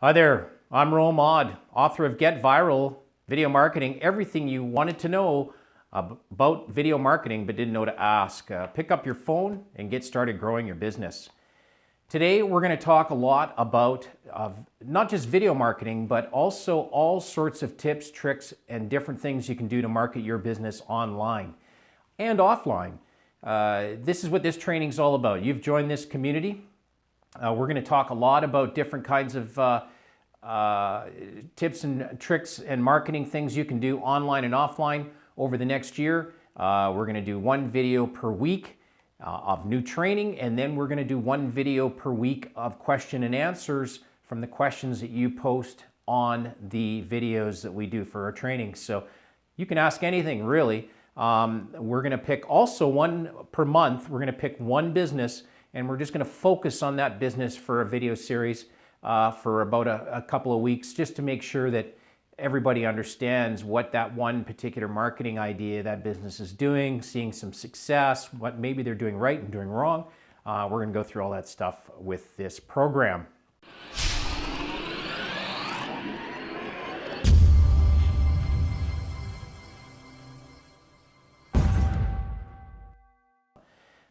Hi there, I'm Rome Awde, author of Get Viral, Video Marketing, everything you wanted to know about video marketing but didn't know to ask. Pick up your phone and get started growing your business. Today we're going to talk a lot about not just video marketing, but also all sorts of tips, tricks, and different things you can do to market your business online and offline. This is what this training is all about. You've joined this community. We're going to talk a lot about different kinds of tips and tricks and marketing things you can do online and offline over the next year. We're going to do one video per week of new training, and then we're going to do one video per week of question and answers from the questions that you post on the videos that we do for our training. So you can ask anything, really. We're going to pick also one per month. We're going to pick one business, and we're just going to focus on that business for a video series for about a couple of weeks, just to make sure that everybody understands what that one particular marketing idea that business is doing, seeing some success, what maybe they're doing right and doing wrong. We're going to go through all that stuff with this program.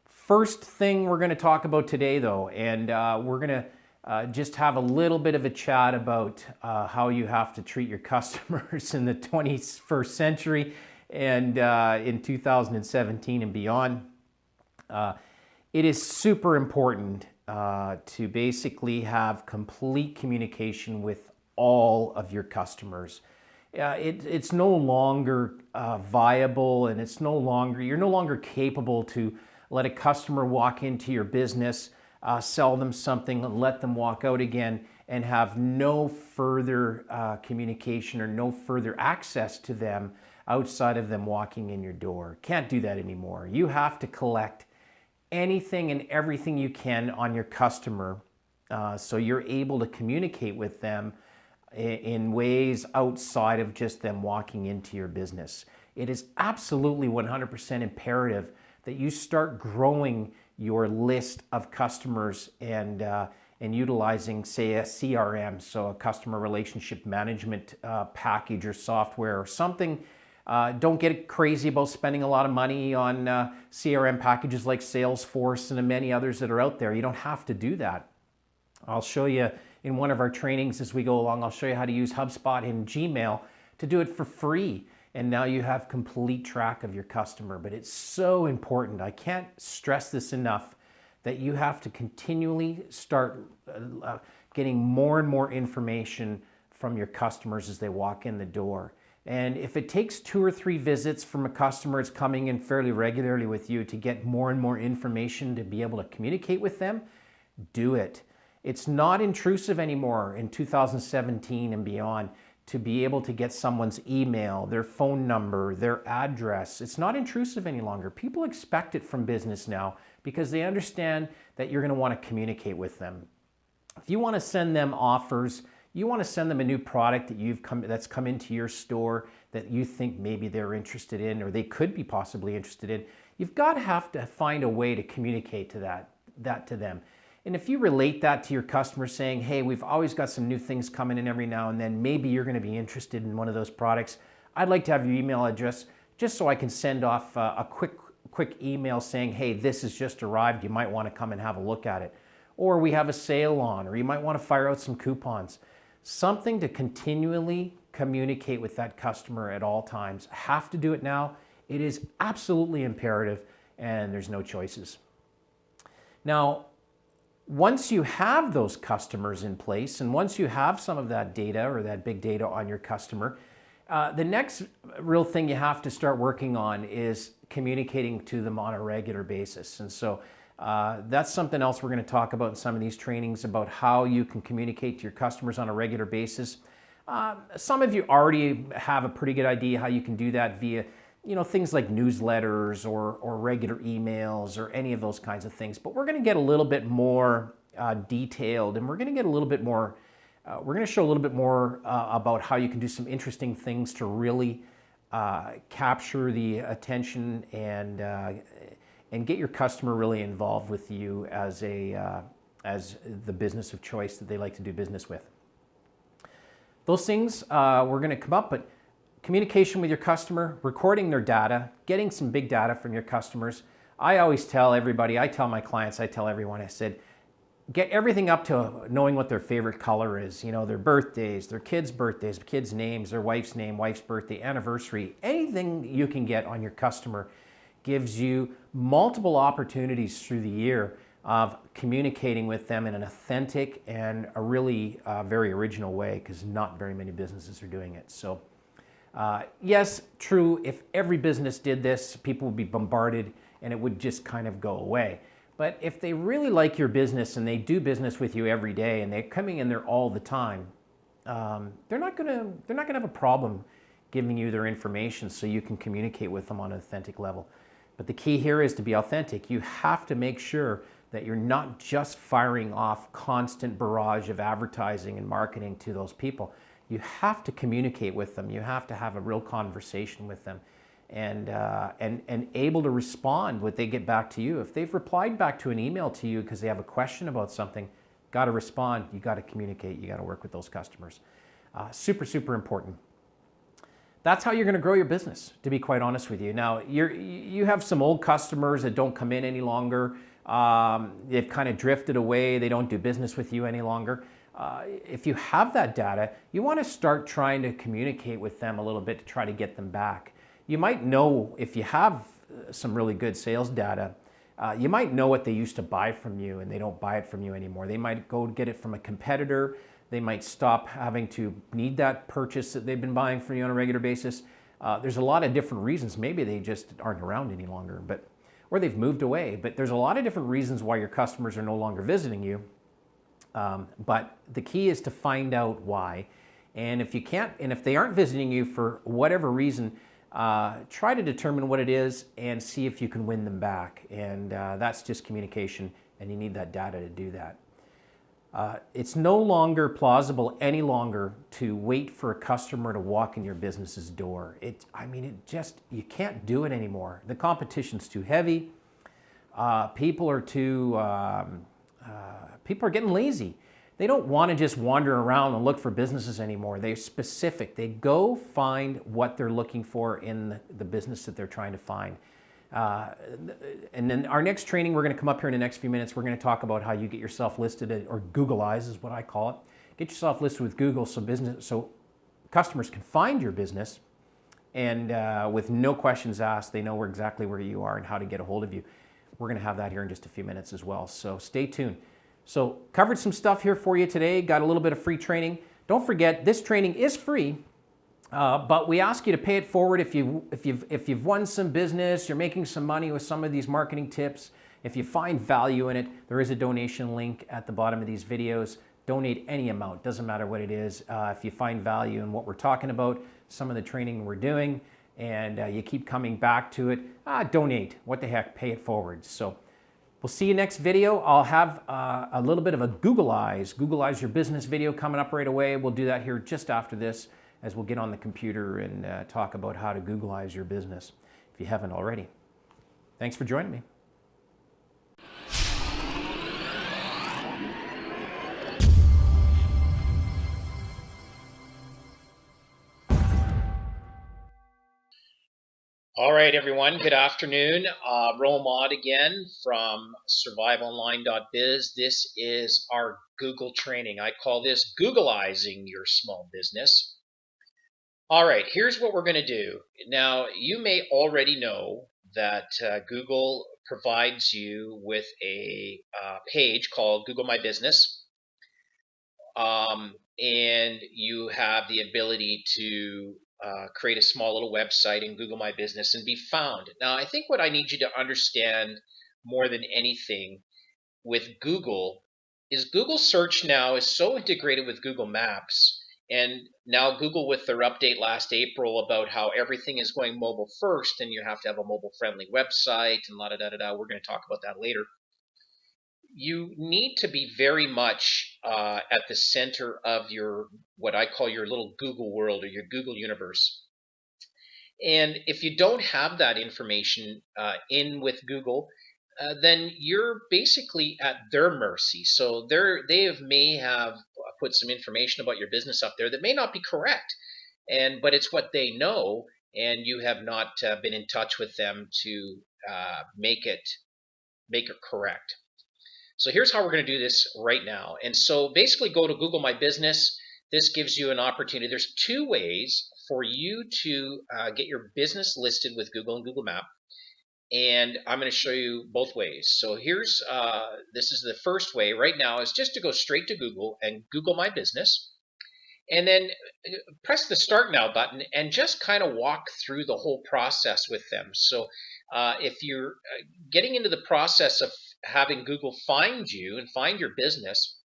First thing we're going to talk about today, though, and we're going to just have a little bit of a chat about how you have to treat your customers in the 21st century and in 2017 and beyond. It is super important to basically have complete communication with all of your customers. It's no longer viable, and you're no longer capable to let a customer walk into your business, sell them something, and let them walk out again and have no further communication or no further access to them outside of them walking in your door. Can't do that anymore. You have to collect anything and everything you can on your customer so you're able to communicate with them in ways outside of just them walking into your business. It is absolutely 100% imperative that you start growing your list of customers and utilizing, say, a CRM, so a customer relationship management package or software or something. Don't get crazy about spending a lot of money on CRM packages like Salesforce and many others that are out there. You don't have to do that. I'll show you in one of our trainings as we go along. I'll show you how to use HubSpot and Gmail to do it for free. And now you have complete track of your customer. But it's so important. I can't stress this enough that you have to continually start getting more and more information from your customers as they walk in the door. And if it takes 2 or 3 visits from a customer that's coming in fairly regularly with you to get more and more information to be able to communicate with them, do it. It's not intrusive anymore in 2017 and beyond to be able to get someone's email, their phone number, their address. It's not intrusive any longer. People expect it from business now because they understand that you're going to want to communicate with them. If you want to send them offers, you want to send them a new product that's come into your store that you think maybe they're interested in or they could be possibly interested in, you've got to have to find a way to communicate to that to them. And if you relate that to your customers saying, hey, we've always got some new things coming in every now and then, maybe you're going to be interested in one of those products, I'd like to have your email address just so I can send off a quick email saying, hey, this has just arrived, you might want to come and have a look at it. Or we have a sale on, or you might want to fire out some coupons. Something to continually communicate with that customer at all times. Have to do it now. It is absolutely imperative, and there's no choices. Now, once you have those customers in place, and once you have some of that data or that big data on your customer, the next real thing you have to start working on is communicating to them on a regular basis. And so that's something else we're going to talk about in some of these trainings about how you can communicate to your customers on a regular basis. Some of you already have a pretty good idea how you can do that via things like newsletters or regular emails or any of those kinds of things. But we're going to get a little bit more detailed, and we're going to get a little bit more, we're going to show a little bit more about how you can do some interesting things to really capture the attention and get your customer really involved with you as the business of choice that they like to do business with. those things we're going to come up, but communication with your customer, recording their data, getting some big data from your customers. I always tell everybody, I tell my clients, I tell everyone, I said, get everything up to knowing what their favorite color is, you know, their birthdays, their kids' birthdays, kids' names, their wife's name, wife's birthday, anniversary. Anything you can get on your customer gives you multiple opportunities through the year of communicating with them in an authentic and a really very original way, because not very many businesses are doing it. So yes, true, if every business did this, people would be bombarded and it would just kind of go away. But if they really like your business and they do business with you every day and they're coming in there all the time, they're not gonna have a problem giving you their information so you can communicate with them on an authentic level. But the key here is to be authentic. You have to make sure that you're not just firing off constant barrage of advertising and marketing to those people. You have to communicate with them. You have to have a real conversation with them, and able to respond when they get back to you. If they've replied back to an email to you because they have a question about something, got to respond. You got to communicate. You got to work with those customers. Super, super important. That's how you're going to grow your business, to be quite honest with you. Now, you have some old customers that don't come in any longer. They've kind of drifted away. They don't do business with you any longer. If you have that data, you want to start trying to communicate with them a little bit to try to get them back. You might know, if you have some really good sales data, you might know what they used to buy from you and they don't buy it from you anymore. They might go get it from a competitor. They might stop having to need that purchase that they've been buying from you on a regular basis. There's a lot of different reasons. Maybe they just aren't around any longer, or they've moved away. But there's a lot of different reasons why your customers are no longer visiting you. But the key is to find out why. And if you can't, and if they aren't visiting you for whatever reason, try to determine what it is and see if you can win them back. And that's just communication, and you need that data to do that. It's no longer plausible any longer to wait for a customer to walk in your business's door. You can't do it anymore. The competition's too heavy. People are getting lazy. They don't want to just wander around and look for businesses anymore. They're specific. They go find what they're looking for in the business that they're trying to find. And then our next training, we're going to come up here in the next few minutes. We're going to talk about how you get yourself listed, or Googleize is what I call it. Get yourself listed with Google so customers can find your business, and with no questions asked, they know exactly where you are and how to get a hold of you. We're going to have that here in just a few minutes as well. So stay tuned. So covered some stuff here for you today. Got a little bit of free training. Don't forget, this training is free, but we ask you to pay it forward if you've won some business, you're making some money with some of these marketing tips. If you find value in it, there is a donation link at the bottom of these videos. Donate any amount, doesn't matter what it is. If you find value in what we're talking about, some of the training we're doing, and you keep coming back to it, donate. What the heck, pay it forward. So we'll see you next video. I'll have a little bit of a Googleize your business video coming up right away. We'll do that here just after this, as we'll get on the computer and talk about how to Googleize your business, if you haven't already. Thanks for joining me. All right, everyone. Good afternoon. Rome Awde again from Surviveonline.biz. This is our Google training. I call this Googleizing your small business. All right, here's what we're going to do. Now, you may already know that Google provides you with a page called Google My Business. And you have the ability to create a small little website in Google My Business and be found. Now, I think what I need you to understand more than anything with Google is Google search now is so integrated with Google Maps, and now Google with their update last April about how everything is going mobile first and you have to have a mobile friendly website and we're going to talk about that later. You need to be very much at the center of your, what I call your little Google world, or your Google universe. And if you don't have that information in with Google, then you're basically at their mercy. So they may have put some information about your business up there that may not be correct, but it's what they know, and you have not been in touch with them to make it correct. So here's how we're going to do this right now. And so basically go to Google My Business. This gives you an opportunity. There's two ways for you to get your business listed with Google and Google Map. And I'm going to show you both ways. So here's, this is the first way right now, is just to go straight to Google and Google My Business. And then press the Start Now button and just kind of walk through the whole process with them. So if you're getting into the process of having Google find you and find your business,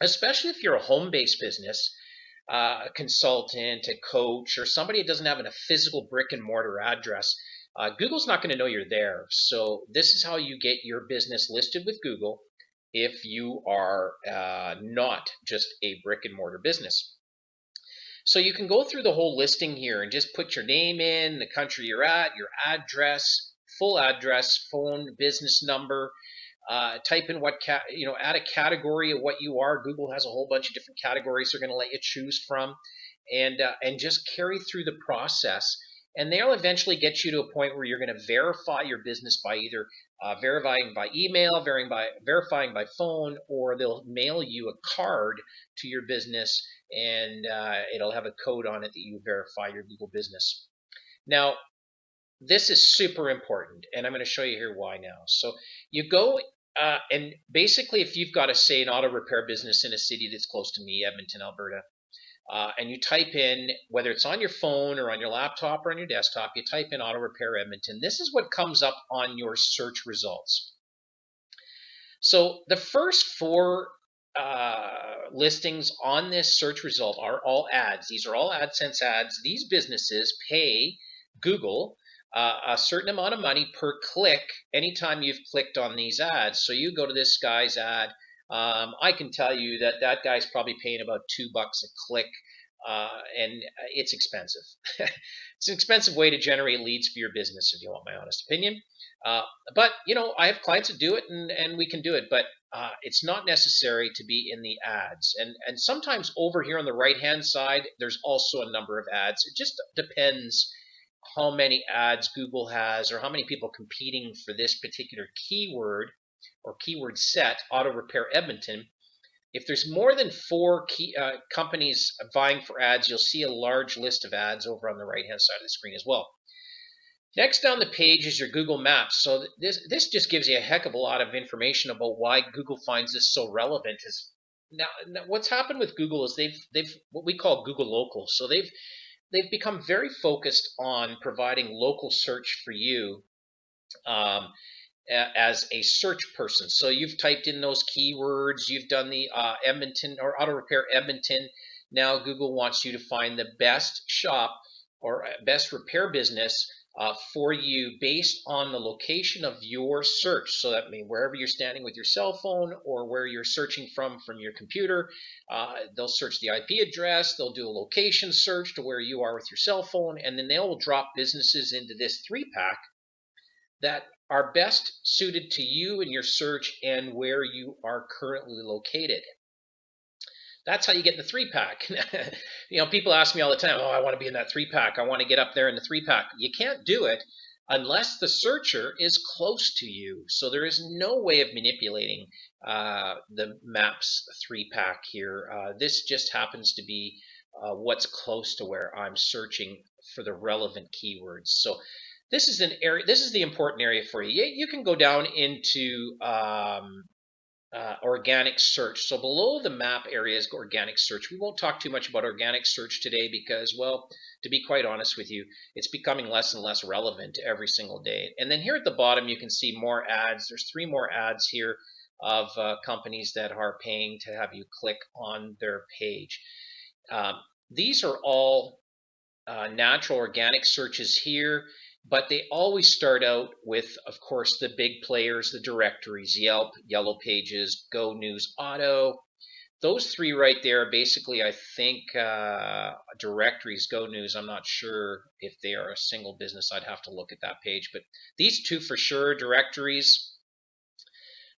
especially if you're a home-based business, a consultant, a coach, or somebody that doesn't have a physical brick and mortar address, Google's not going to know you're there. So this is how you get your business listed with Google if you are not just a brick and mortar business. So you can go through the whole listing here and just put your name in, the country you're at, your address, full address, phone, business number, type in what, add a category of what you are. Google has a whole bunch of different categories they're going to let you choose from, and just carry through the process. And they'll eventually get you to a point where you're going to verify your business by either verifying by email, verifying by phone, or they'll mail you a card to your business, and it'll have a code on it that you verify your Google business. Now, this is super important, and I'm going to show you here why now. So you go and basically, if you've got, say, an auto repair business in a city that's close to me, Edmonton, Alberta, and you type in, whether it's on your phone or on your laptop or on your desktop, you type in auto repair Edmonton. This is what comes up on your search results. So the first four listings on this search result are all ads. These are all AdSense ads. These businesses pay Google a certain amount of money per click anytime you've clicked on these ads. So you go to this guy's ad. I can tell you that that guy's probably paying about $2 a click, and it's expensive. It's an expensive way to generate leads for your business, if you want my honest opinion. But I have clients that do it, and we can do it. But it's not necessary to be in the ads. And sometimes over here on the right-hand side, there's also a number of ads. It just depends how many ads Google has, or how many people competing for this particular keyword or keyword set, auto repair Edmonton. If there's more than four companies vying for ads, you'll see a large list of ads over on the right-hand side of the screen as well. Next down the page is your Google Maps. So this just gives you a heck of a lot of information about why Google finds this so relevant. Now what's happened with Google is they've what we call Google Local. So they've become very focused on providing local search for you as a search person. So you've typed in those keywords, you've done the Edmonton or auto repair Edmonton. Now Google wants you to find the best shop or best repair business for you based on the location of your search. So that means wherever you're standing with your cell phone or where you're searching from your computer, they'll search the IP address, they'll do a location search to where you are with your cell phone, and then they'll drop businesses into this 3-pack that are best suited to you and your search and where you are currently located. That's how you get the 3-pack. People ask me all the time, oh, I want to be in that 3-pack. I want to get up there in the 3-pack. You can't do it unless the searcher is close to you. So there is no way of manipulating the Maps 3-pack here. This just happens to be what's close to where I'm searching for the relevant keywords. So this is an area. This is the important area for you. You can go down into organic search. So below the map area is organic search. We won't talk too much about organic search today because, well, to be quite honest with you, it's becoming less and less relevant every single day. And then here at the bottom, you can see more ads. There's 3 more ads here of companies that are paying to have you click on their page. These are all natural organic searches here, but they always start out with, of course, the big players, the directories, Yelp, Yellow Pages, Go News Auto. Those 3 right there, basically, I think directories, Go News, I'm not sure if they are a single business. I'd have to look at that page. But these 2 for sure, directories,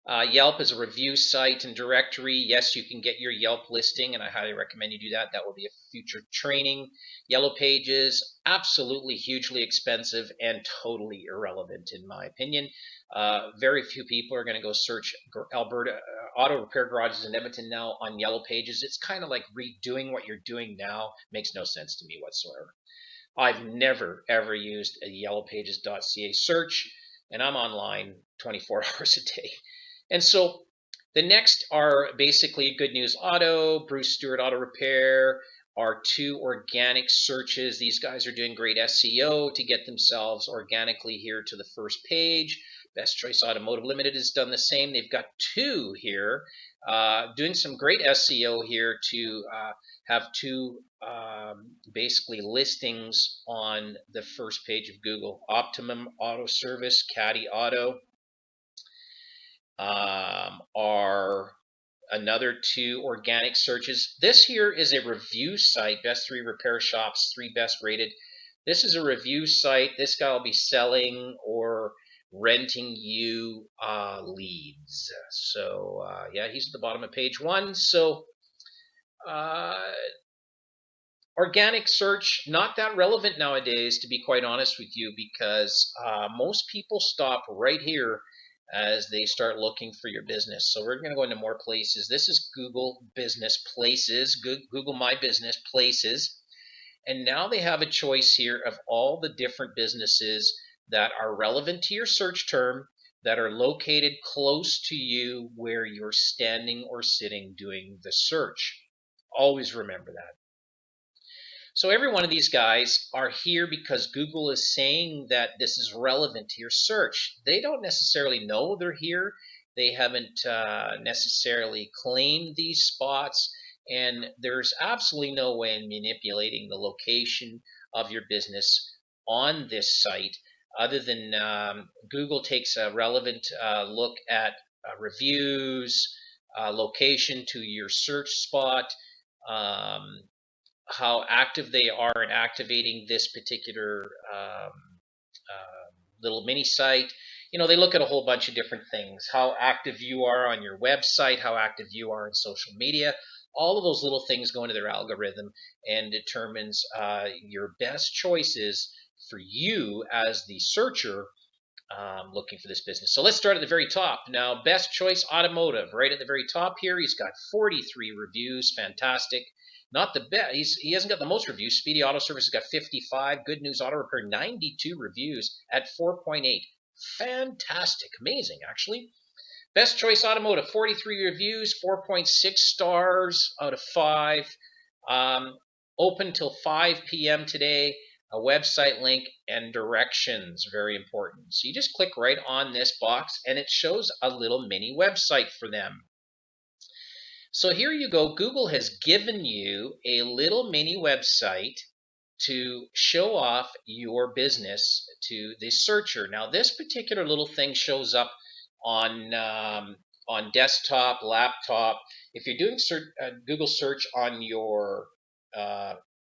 Yelp is a review site and directory. Yes, you can get your Yelp listing, and I highly recommend you do that. That will be a future training. Yellow Pages, absolutely hugely expensive and totally irrelevant, in my opinion. Very few people are going to go search Alberta auto repair garages in Edmonton now on Yellow Pages. It's kind of like redoing what you're doing now. Makes no sense to me whatsoever. I've never ever used a yellowpages.ca search, and I'm online 24 hours a day. And so the next are basically Good News Auto, Bruce Stewart Auto Repair, are two organic searches. These guys are doing great SEO to get themselves organically here to the first page. Best Choice Automotive Limited has done the same. They've got two here doing some great SEO here to have two basically listings on the first page of Google. Optimum Auto Service, Caddy Auto are another two organic searches. This here is a review site, best 3 repair shops, 3 best rated. This is a review site. This guy will be selling or renting you leads. So yeah, he's at the bottom of page 1. So uh, organic search, not that relevant nowadays, to be quite honest with you, because most people stop right here as they start looking for your business. So we're going to go into more places. This is Google Business Places, Google My Business Places. And now they have a choice here of all the different businesses that are relevant to your search term, that are located close to you where you're standing or sitting doing the search. Always remember that. So every one of these guys are here because Google is saying that this is relevant to your search. They don't necessarily know they're here. They haven't necessarily claimed these spots, and there's absolutely no way in manipulating the location of your business on this site other than Google takes a relevant look at reviews, location to your search spot, um, how active they are in activating this particular little mini site. You know, they look at a whole bunch of different things: how active you are on your website, how active you are in social media. All of those little things go into their algorithm and determines your best choices for you as the searcher looking for this business. So let's start at the very top. Now, Best Choice Automotive, right at the very top here. He's got 43 reviews. Fantastic. Not the best. He hasn't got the most reviews. Speedy Auto Service has got 55. Good News Auto Repair, 92 reviews at 4.8. Fantastic. Amazing, actually. Best Choice Automotive, 43 reviews, 4.6 stars out of 5. Um, Open till 5 p.m. today. A website link and directions, very important. So you just click right on this box and it shows a little mini website for them. So here you go. Google has given you a little mini website to show off your business to the searcher. Now, this particular little thing shows up on desktop, laptop. If you're doing Google search on uh,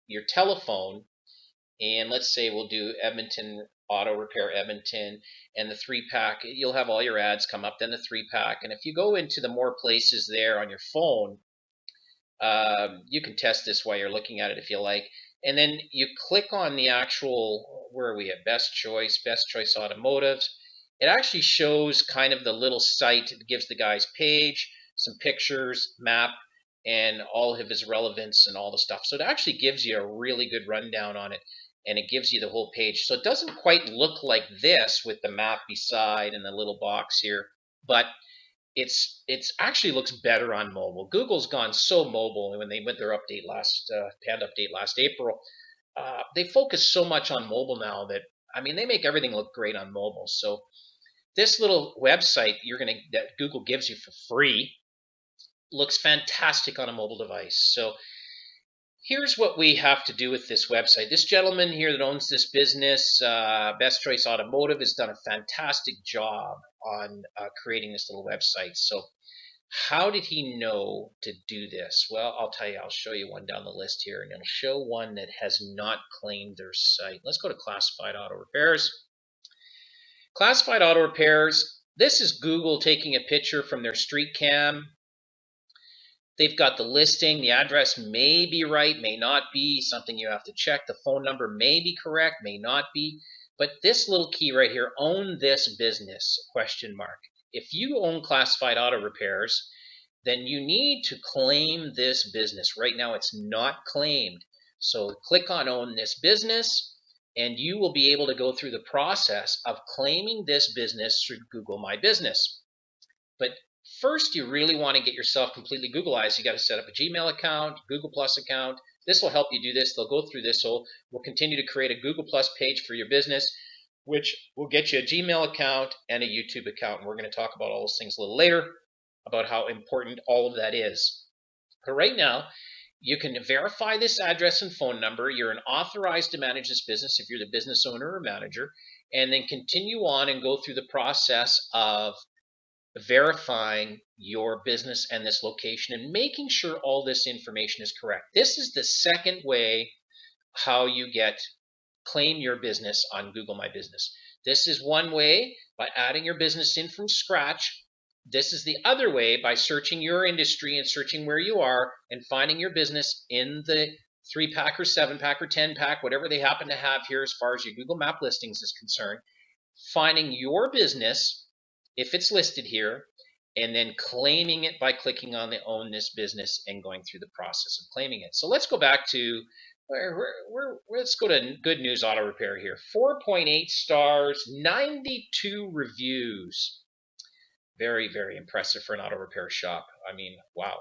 your telephone, and let's say we'll do Edmonton Auto Repair Edmonton and the 3-pack, you'll have all your ads come up, then the 3-pack. And if you go into the more places there on your phone, you can test this while you're looking at it if you like. And then you click on the actual, where are we at? Best Choice Automotives. It actually shows kind of the little site. It gives the guy's page, some pictures, map, and all of his relevance and all the stuff. So it actually gives you a really good rundown on it, and it gives you the whole page. So it doesn't quite look like this with the map beside and the little box here, but it's actually looks better on mobile. Google's gone so mobile when they went their update last panned update last April. They focus so much on mobile now that I mean they make everything look great on mobile. So this little website that Google gives you for free looks fantastic on a mobile device. So here's what we have to do with this website. This gentleman here that owns this business, Best Choice Automotive, has done a fantastic job on creating this little website. So how did he know to do this? Well, I'll tell you, I'll show you one down the list here, and it'll show one that has not claimed their site. Let's go to Classified Auto Repairs. Classified Auto Repairs This is Google taking a picture from their street cam. They've got the listing. The address may be right, may not be, something you have to check. The phone number may be correct, may not be. But this little key right here, own this business, question mark. If you own classified auto repairs, then you need to claim this business. Right now it's not claimed. So click on own this business and you will be able to go through the process of claiming this business through Google My Business. But first, you really want to get yourself completely Googleized. You got to set up a Gmail account, Google Plus account. This will help you do this. They'll go through this. So we'll continue to create a Google Plus page for your business, which will get you a Gmail account and a YouTube account. And we're going to talk about all those things a little later, about how important all of that is. But right now, you can verify this address and phone number. You're an authorized to manage this business if you're the business owner or manager, and then continue on and go through the process of verifying your business and this location and making sure all this information is correct. This is the second way how you claim your business on Google My Business. This is one way by adding your business in from scratch. This is the other way by searching your industry and searching where you are and finding your business in the 3-pack or 7-pack or 10-pack, whatever they happen to have here as far as your Google Map listings is concerned. Finding your business, if it's listed here, and then claiming it by clicking on the own this business and going through the process of claiming it. So let's go back to let's go to Good News Auto Repair here. 4.8 stars, 92 reviews. Very, very impressive for an auto repair shop. I mean, wow.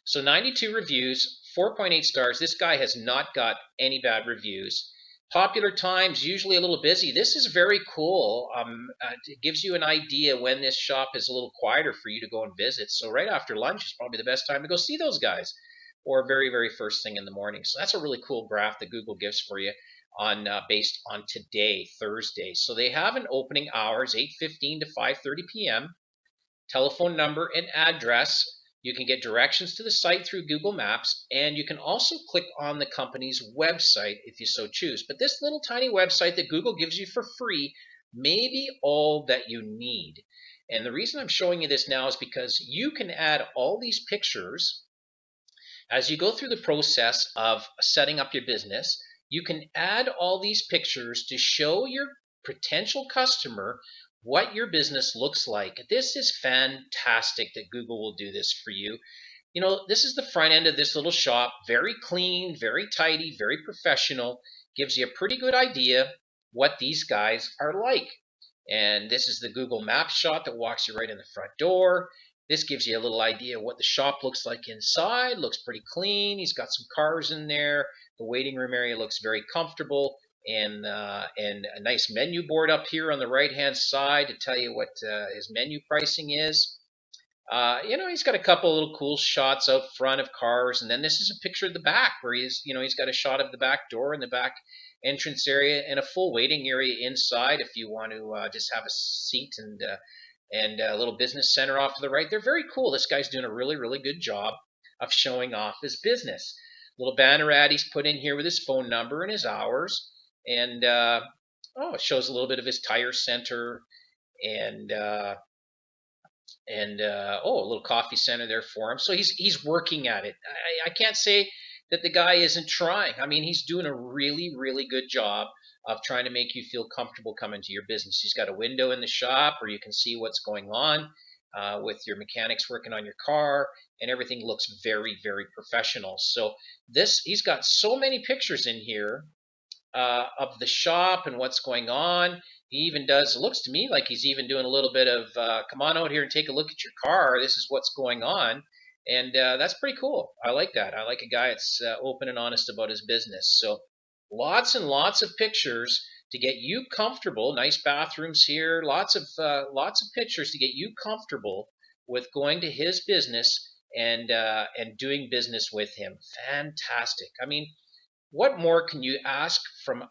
So 92 reviews, 4.8 stars. This guy has not got any bad reviews. Popular times, usually a little busy. This is very cool. It gives you an idea when this shop is a little quieter for you to go and visit. So right after lunch is probably the best time to go see those guys, or very, very first thing in the morning. So that's a really cool graph that Google gives for you on based on today, Thursday. So they have an opening hours, 8:15 to 5:30 p.m., telephone number and address. You can get directions to the site through Google Maps, and you can also click on the company's website if you so choose. But this little tiny website that Google gives you for free may be all that you need. And the reason I'm showing you this now is because you can add all these pictures as you go through the process of setting up your business. You can add all these pictures to show your potential customer what your business looks like. This is fantastic that Google will do this for you. You know, this is the front end of this little shop. Very clean, very tidy, very professional. Gives you a pretty good idea what these guys are like. And this is the Google Maps shot that walks you right in the front door. This gives you a little idea of what the shop looks like inside. Looks pretty clean. He's got some cars in there. The waiting room area looks very comfortable. And a nice menu board up here on the right-hand side to tell you what his menu pricing is. He's got a couple little cool shots out front of cars, and then this is a picture of the back where he's got a shot of the back door and the back entrance area and a full waiting area inside if you want to just have a seat and a little business center off to the right. They're very cool. This guy's doing a really, really good job of showing off his business. Little banner ad he's put in here with his phone number and his hours. And it shows a little bit of his tire center and a little coffee center there for him. So he's working at it. I can't say that the guy isn't trying. I mean, he's doing a really, really good job of trying to make you feel comfortable coming to your business. He's got a window in the shop where you can see what's going on with your mechanics working on your car, and everything looks very, very professional. So he's got so many pictures in here of the shop and what's going on. He even it looks to me like he's even doing a little bit of, come on out here and take a look at your car. This is what's going on. And that's pretty cool. I like that. I like a guy that's open and honest about his business. So lots and lots of pictures to get you comfortable. Nice bathrooms here. Lots of pictures to get you comfortable with going to his business and doing business with him. Fantastic. I mean, what more can you ask from an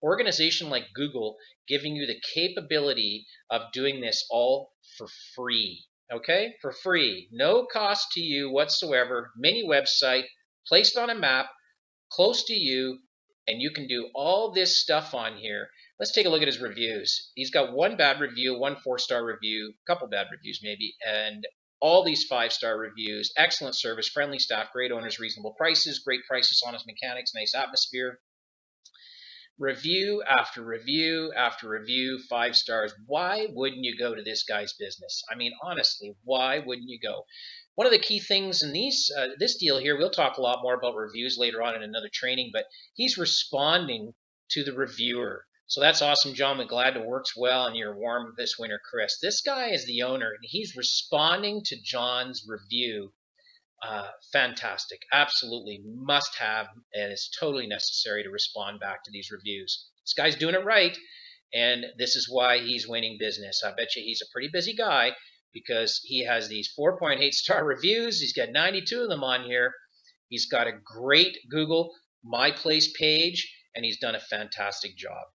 organization like Google giving you the capability of doing this all for free? Okay, for free, no cost to you whatsoever. Mini website placed on a map close to you, and you can do all this stuff on here Let's take a look at his reviews. He's got one bad review, one 4-star review, a couple bad reviews maybe, and all these 5-star reviews. Excellent service, friendly staff, great owners, reasonable prices, great prices, honest mechanics, nice atmosphere. Review after review after review, 5 stars. Why wouldn't you go to this guy's business? I mean, honestly, why wouldn't you go? One of the key things in this deal here, we'll talk a lot more about reviews later on in another training, but he's responding to the reviewer. So that's awesome, John. I'm glad it works well and you're warm this winter, Chris. This guy is the owner and he's responding to John's review. Fantastic. Absolutely must have, and it's totally necessary to respond back to these reviews. This guy's doing it right, and this is why he's winning business. I bet you he's a pretty busy guy because he has these 4.8-star reviews. He's got 92 of them on here. He's got a great Google My Place page, and he's done a fantastic job.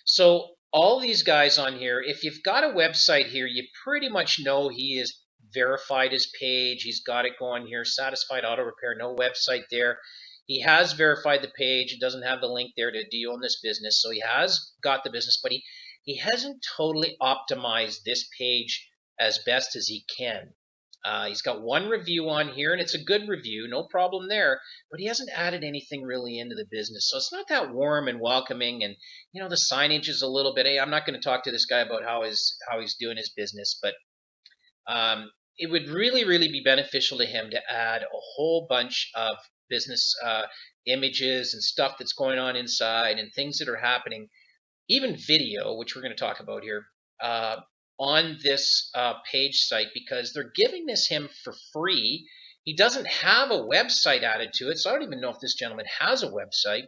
So all these guys on here, if you've got a website here, you pretty much know he is verified his page. He's got it going here, satisfied auto repair, no website there. He has verified the page. It doesn't have the link there to do you own this business. So he has got the business, but he hasn't totally optimized this page as best as he can. He's got one review on here, and it's a good review, no problem there, but he hasn't added anything really into the business. So it's not that warm and welcoming, and the signage is a little bit, hey, I'm not going to talk to this guy about how he's doing his business, but it would really, really be beneficial to him to add a whole bunch of business images and stuff that's going on inside and things that are happening, even video, which we're going to talk about here, on this page site, because they're giving this him for free. He doesn't have a website added to it, so I don't even know if this gentleman has a website.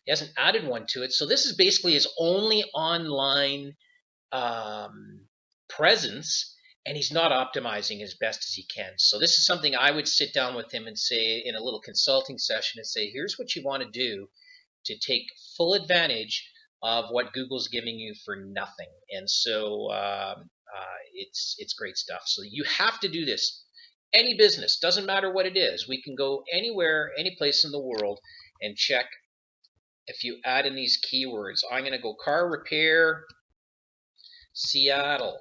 He hasn't added one to it. So this is basically his only online presence, and he's not optimizing as best as he can. So this is something I would sit down with him and say in a little consulting session and say, here's what you want to do to take full advantage of what Google's giving you for nothing. And so it's great stuff. So you have to do this. Any business, doesn't matter what it is. We can go anywhere, any place in the world and check if you add in these keywords. I'm going to go car repair, Seattle.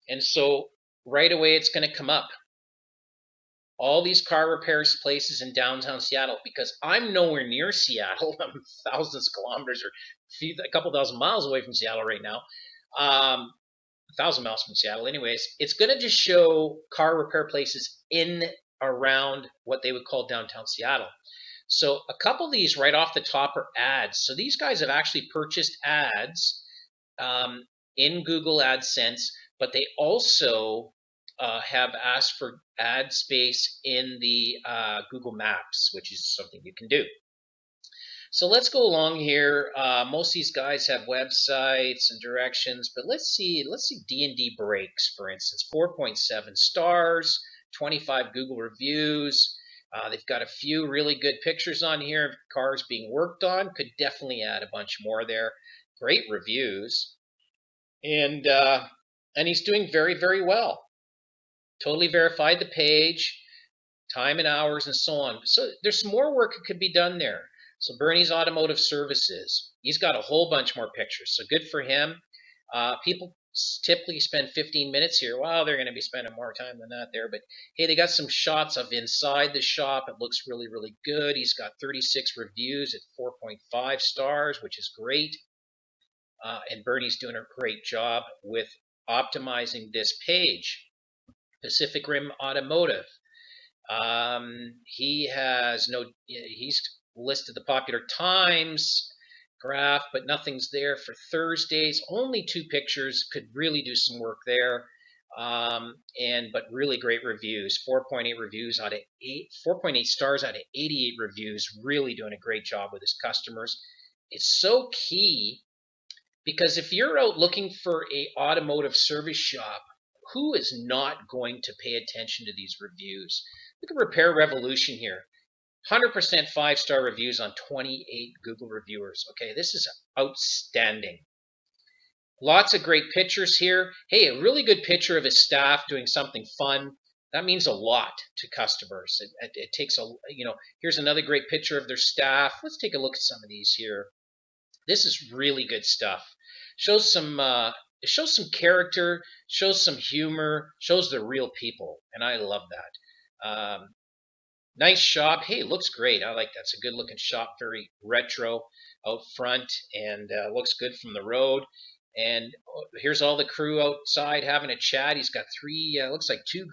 And so right away it's going to come up. All these car repairs places in downtown Seattle, because I'm nowhere near Seattle. I'm thousands of kilometers or a couple thousand miles away from Seattle right now. 1,000 miles from Seattle. Anyways, it's going to just show car repair places in around what they would call downtown Seattle. So a couple of these right off the top are ads. So these guys have actually purchased ads in Google AdSense, but they also have asked for ad space in the Google Maps, which is something you can do. So let's go along here. Most of these guys have websites and directions, but let's see D&D Brakes, for instance, 4.7 stars, 25 Google reviews. They've got a few really good pictures on here of cars being worked on. Could definitely add a bunch more there. Great reviews. And he's doing very, very well. Totally verified the page, time and hours, and so on. So there's some more work that could be done there. So Bernie's Automotive Services, he's got a whole bunch more pictures. So good for him. People typically spend 15 minutes here. Well, they're going to be spending more time than that there. But hey, they got some shots of inside the shop. It looks really, really good. He's got 36 reviews at 4.5 stars, which is great. And Bernie's doing a great job with optimizing this page. Pacific Rim Automotive. He's listed the popular times graph, but nothing's there for Thursdays. Only 2 pictures, could really do some work there. But really great reviews. 4.8 reviews out of 4.8 stars out of 88 reviews. Really doing a great job with his customers. It's so key, because if you're out looking for an automotive service shop, who is not going to pay attention to these reviews? Look at Repair Revolution here. 100% 5-star reviews on 28 Google reviewers. Okay, this is outstanding. Lots of great pictures here. Hey, a really good picture of his staff doing something fun. That means a lot to customers. It takes a, here's another great picture of their staff. Let's take a look at some of these here. This is really good stuff. Shows some it shows some character, shows some humor, shows the real people, and I love that. Nice shop. Hey, looks great. I like that. It's a good looking shop, very retro out front, and looks good from the road. And here's all the crew outside having a chat. He's got looks like three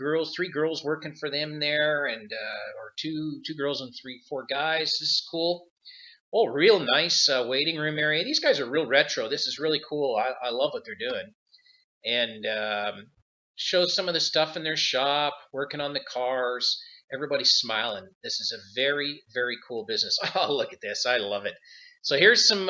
girls working for them there, and or two girls and four guys. This is cool. Oh, real nice waiting room area. These guys are real retro. This is really cool. I love what they're doing. And shows some of the stuff in their shop, working on the cars. Everybody's smiling. This is a very, very cool business. Oh, look at this. I love it. So here's some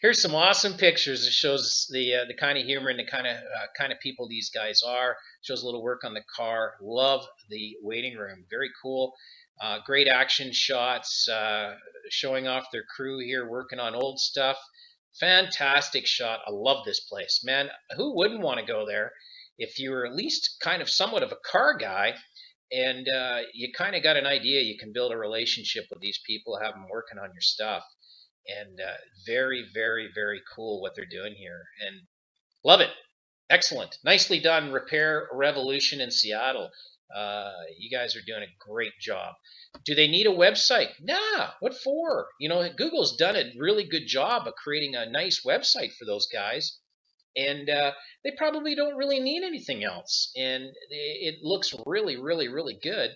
here's some awesome pictures. It shows the kind of humor and the kind of people these guys are. Shows a little work on the car. Love the waiting room. Very cool. Great action shots showing off their crew here working on old stuff. Fantastic shot. I love this place, man. Who wouldn't want to go there if you were at least kind of somewhat of a car guy and you kind of got an idea? You can build a relationship with these people, have them working on your stuff, and very, very, very cool what they're doing here, and love it. Excellent, nicely done. Repair Revolution in Seattle. You guys are doing a great job. Do they need a website? Nah, what for? Google's done a really good job of creating a nice website for those guys, and they probably don't really need anything else. And it looks really, really, really good.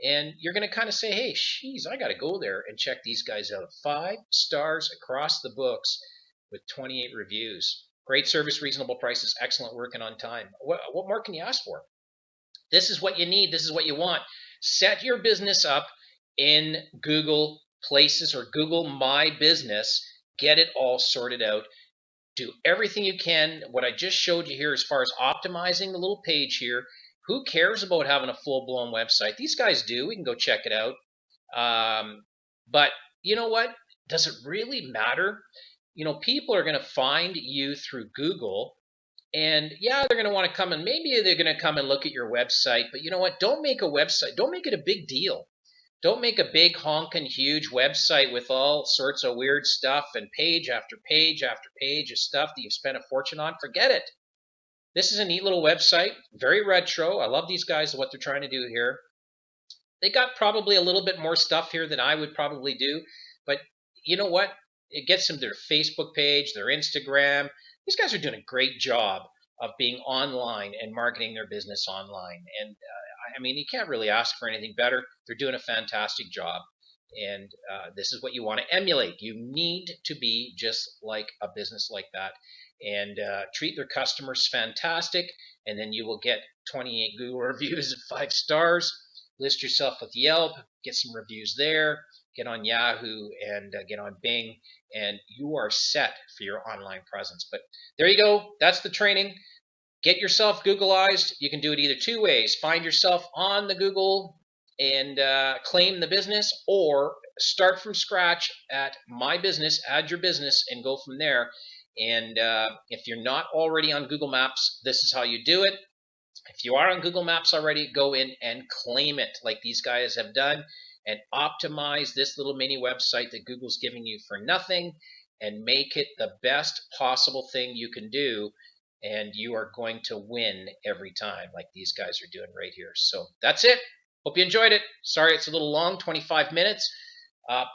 And you're going to kind of say, hey, geez, I got to go there and check these guys out. 5 stars across the books with 28 reviews. Great service, reasonable prices, excellent work, and on time. What more can you ask for? This is what you need. This is what you want. Set your business up in Google Places or Google My Business. Get it all sorted out. Do everything you can. What I just showed you here as far as optimizing the little page here. Who cares about having a full-blown website? These guys do. We can go check it out. But you know what? Does it really matter? People are going to find you through Google. And yeah, they're going to want to come and maybe they're going to come and look at your website. But you know what? Don't make a website. Don't make it a big deal. Don't make a big honking huge website with all sorts of weird stuff and page after page after page of stuff that you've spent a fortune on. Forget it. This is a neat little website, very retro. I love these guys and what they're trying to do here. They got probably a little bit more stuff here than I would probably do, but you know what? It gets them their Facebook page, their Instagram. These guys are doing a great job of being online and marketing their business online. And I mean, you can't really ask for anything better. They're doing a fantastic job. And this is what you want to emulate. You need to be just like a business like that and treat their customers fantastic. And then you will get 28 Google reviews at 5 stars. List yourself with Yelp, get some reviews there, get on Yahoo, and get on Bing, and you are set for your online presence. But there you go. That's the training. Get yourself Googleized. You can do it either two ways. Find yourself on the Google and claim the business, or start from scratch at My Business, add your business, and go from there. And if you're not already on Google Maps, this is how you do it. If you are on Google Maps already, go in and claim it like these guys have done and optimize this little mini website that Google's giving you for nothing and make it the best possible thing you can do. And you are going to win every time like these guys are doing right here. So that's it. Hope you enjoyed it. Sorry it's a little long, 25 minutes.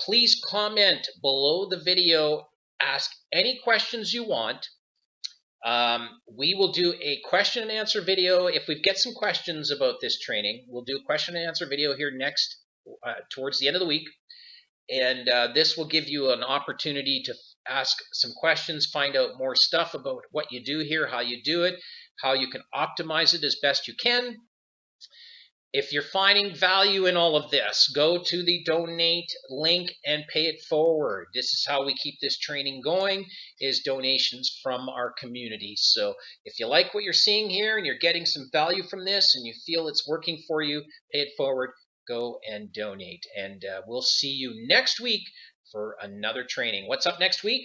Please comment below the video. Ask any questions you want. We will do a question and answer video. If we get some questions about this training, we'll do a question and answer video here next towards the end of the week. And this will give you an opportunity to ask some questions, find out more stuff about what you do here, how you do it, how you can optimize it as best you can. If you're finding value in all of this, go to the donate link and pay it forward. This is how we keep this training going, is donations from our community. So if you like what you're seeing here and you're getting some value from this and you feel it's working for you, pay it forward, go and donate. And we'll see you next week for another training. What's up next week?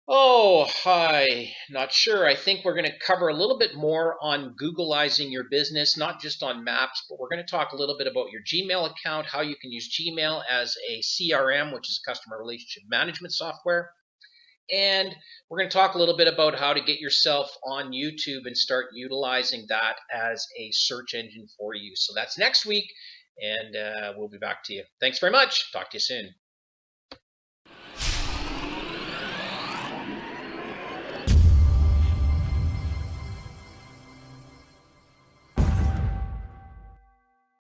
Oh, hi. Not sure. I think we're going to cover a little bit more on Googleizing your business, not just on maps, but we're going to talk a little bit about your Gmail account, how you can use Gmail as a CRM, which is customer relationship management software. And we're going to talk a little bit about how to get yourself on YouTube and start utilizing that as a search engine for you. So that's next week, and we'll be back to you. Thanks very much. Talk to you soon.